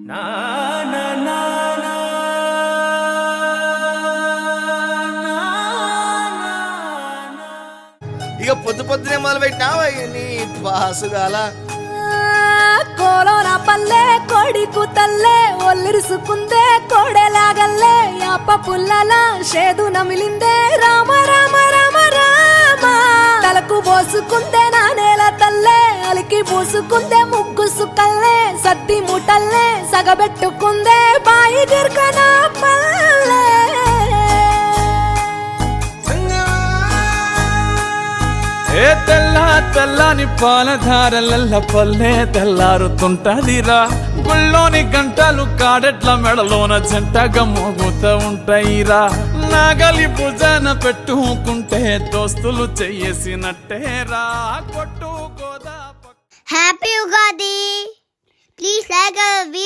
నా నా నా నా ఇక పొద్దు పొద్దునే మొదలు పెట్టినావా నీ బాసుగాల కోలోన పల్లె కొడికు తల్లే ఒల్లిరుసుకుందే కోడెలాగల్లే యాప పుల్లల షేదు నమిలిందే రామ రామ రామ రామ తలకు పోసుకుందే నా నేల తల్లే అలికి పూసుకుందే ముగ్గు సుక్కల్లే సద్ది ముటల్లే సగబెట్టుకుందే బాయి గిర్కన పల్లె ఏ తెల్ల తెల్లని పాలధారలల్ల పల్లె తెల్లారుతుంటదిరా గుళ్ళోని గంటలు కాడెట్ల మెడలోన జంటగా మోగుతూ ఉంటాయిరా నాగలి భుజాన పెట్టుకుంటే దోస్తులు చెయ్యేసినట్టేరా కొట్టు గోదా హ్యాపీ ఉగాది. Please like